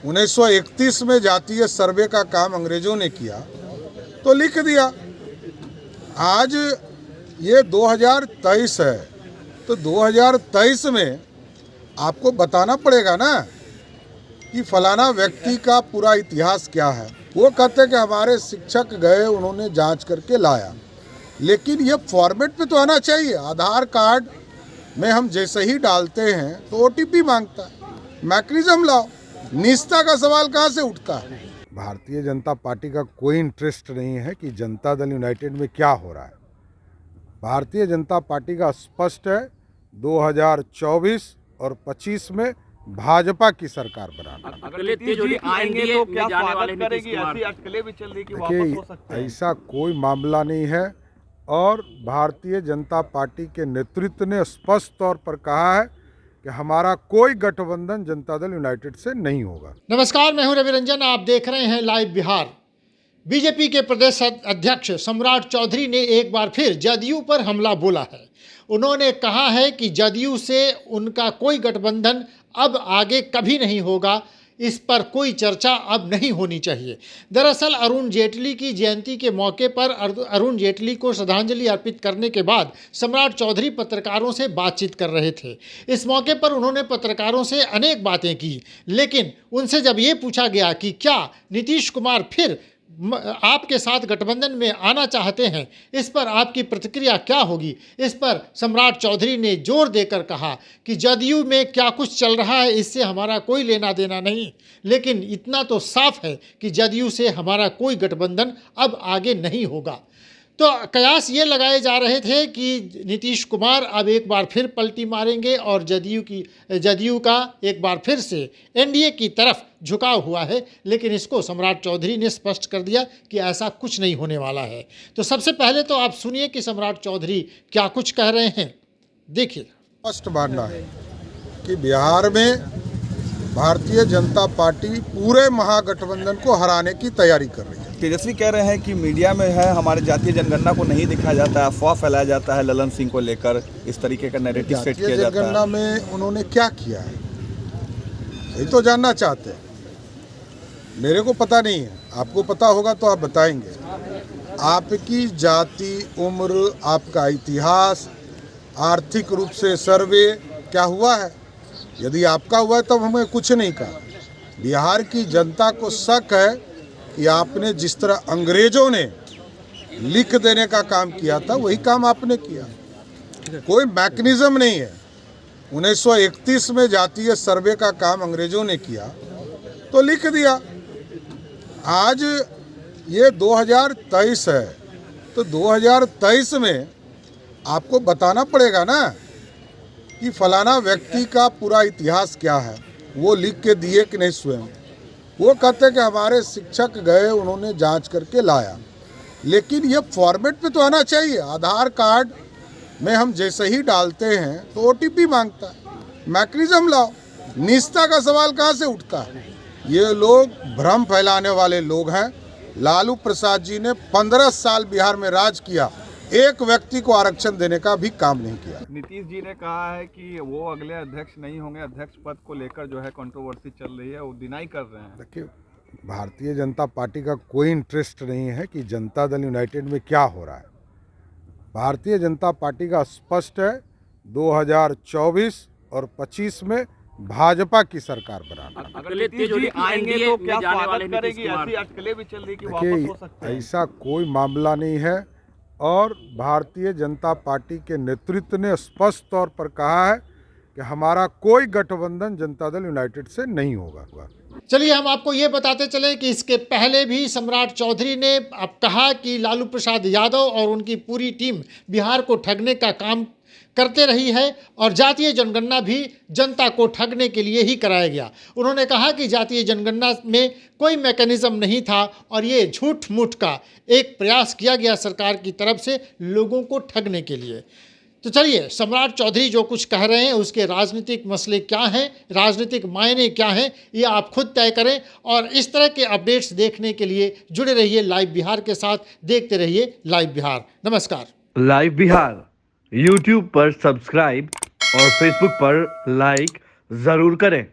1931 में जातीय सर्वे का काम अंग्रेजों ने किया तो लिख दिया। आज ये 2023 है, तो 2023 में आपको बताना पड़ेगा ना कि फलाना व्यक्ति का पूरा इतिहास क्या है। वो कहते कि हमारे शिक्षक गए, उन्होंने जांच करके लाया, लेकिन ये फॉर्मेट पे तो आना चाहिए। आधार कार्ड में हम जैसे ही डालते हैं तो ओटीपी मांगता है। मैकेनिज्म लाओ। निजता का सवाल कहाँ से उठता है? भारतीय जनता पार्टी का कोई इंटरेस्ट नहीं है कि जनता दल यूनाइटेड में क्या हो रहा है। भारतीय जनता पार्टी का स्पष्ट है, 2024 और 25 में भाजपा की सरकार बनाना। अगर नीतीश जी आएंगे तो क्या स्वागत करेगी? ऐसी अटकलें भी चल रही कि वापस हो सकते हैं। ऐसा कोई मामला नहीं है और भारतीय जनता पार्टी के नेतृत्व ने स्पष्ट तौर पर कहा है कि हमारा कोई गठबंधन जनता दल यूनाइटेड से नहीं होगा। नमस्कार, मैं हूं रवि रंजन। आप देख रहे हैं लाइव बिहार। बीजेपी के प्रदेश अध्यक्ष सम्राट चौधरी ने एक बार फिर जदयू पर हमला बोला है। उन्होंने कहा है कि जदयू से उनका कोई गठबंधन अब आगे कभी नहीं होगा। इस पर कोई चर्चा अब नहीं होनी चाहिए। दरअसल अरुण जेटली की जयंती के मौके पर अरुण जेटली को श्रद्धांजलि अर्पित करने के बाद सम्राट चौधरी पत्रकारों से बातचीत कर रहे थे। इस मौके पर उन्होंने पत्रकारों से अनेक बातें की, लेकिन उनसे जब ये पूछा गया कि क्या नीतीश कुमार फिर आपके साथ गठबंधन में आना चाहते हैं, इस पर आपकी प्रतिक्रिया क्या होगी, इस पर सम्राट चौधरी ने जोर देकर कहा कि जदयू में क्या कुछ चल रहा है इससे हमारा कोई लेना देना नहीं, लेकिन इतना तो साफ है कि जदयू से हमारा कोई गठबंधन अब आगे नहीं होगा। तो कयास ये लगाए जा रहे थे कि नीतीश कुमार अब एक बार फिर पलटी मारेंगे और जदयू का एक बार फिर से एनडीए की तरफ झुकाव हुआ है, लेकिन इसको सम्राट चौधरी ने स्पष्ट कर दिया कि ऐसा कुछ नहीं होने वाला है। तो सबसे पहले तो आप सुनिए कि सम्राट चौधरी क्या कुछ कह रहे हैं, देखिए। स्पष्ट मानना है कि बिहार में भारतीय जनता पार्टी पूरे महागठबंधन को हराने की तैयारी कर रही है। तेजस्वी कह रहे हैं कि मीडिया में है हमारे जातीय जनगणना को नहीं दिखाया जाता है, अफवाह फैलाया जाता है ललन सिंह को लेकर, इस तरीके का नैरेटिव सेट किया जाता है। जनगणना में उन्होंने क्या किया है यही तो जानना चाहते हैं। मेरे को पता नहीं है, आपको पता होगा तो आप बताएंगे। आपकी जाति, उम्र, आपका इतिहास, आर्थिक रूप से सर्वे क्या हुआ है? यदि आपका हुआ है तब हमें कुछ नहीं कहा। बिहार की जनता को शक है कि आपने जिस तरह अंग्रेजों ने लिख देने का काम किया था वही काम आपने किया। कोई मैकेनिज्म नहीं है। 1931 में जातीय सर्वे का काम अंग्रेजों ने किया तो लिख दिया। आज ये 2023 है, तो 2023 में आपको बताना पड़ेगा ना कि फलाना व्यक्ति का पूरा इतिहास क्या है। वो लिख के दिए कि नहीं स्वयं? वो कहते कि हमारे शिक्षक गए, उन्होंने जांच करके लाया, लेकिन ये फॉर्मेट पे तो आना चाहिए। आधार कार्ड में हम जैसे ही डालते हैं तो ओटीपी मांगता है। मैकेनिज्म लाओ। निजता का सवाल कहाँ से उठता है? ये लोग भ्रम फैलाने वाले लोग हैं। लालू प्रसाद जी ने 15 साल बिहार में राज किया, एक व्यक्ति को आरक्षण देने का भी काम नहीं किया। नीतीश जी ने कहा है कि वो अगले अध्यक्ष नहीं होंगे, अध्यक्ष पद को लेकर जो है कंट्रोवर्सी चल रही है, वो डिनाई कर रहे हैं। देखिए, भारतीय जनता पार्टी का कोई इंटरेस्ट नहीं है कि जनता दल यूनाइटेड में क्या हो रहा है। भारतीय जनता पार्टी का स्पष्ट है, 2024 और 25 में भाजपा की सरकार बनाना। अगर नीतीश जी आएंगे तो क्या स्वागत करेगी? ऐसी अटकलें भी चल रही कि वापस हो सकते हैं। ऐसा कोई मामला नहीं है और भारतीय जनता पार्टी के नेतृत्व ने स्पष्ट तौर पर कहा है कि हमारा कोई गठबंधन जनता दल यूनाइटेड से नहीं होगा। चलिए हम आपको ये बताते चलें कि इसके पहले भी सम्राट चौधरी ने अब कहा कि लालू प्रसाद यादव और उनकी पूरी टीम बिहार को ठगने का काम करते रही है और जातीय जनगणना भी जनता को ठगने के लिए ही कराया गया। उन्होंने कहा कि जातीय जनगणना में कोई मैकेनिज्म नहीं था और ये झूठ मूठ का एक प्रयास किया गया सरकार की तरफ से लोगों को ठगने के लिए। तो चलिए, सम्राट चौधरी जो कुछ कह रहे हैं उसके राजनीतिक मसले क्या हैं, राजनीतिक मायने क्या हैं, ये आप खुद तय करें। और इस तरह के अपडेट्स देखने के लिए जुड़े रहिए लाइव बिहार के साथ। देखते रहिए लाइव बिहार। नमस्कार। लाइव बिहार YouTube पर सब्सक्राइब और Facebook पर लाइक जरूर करें।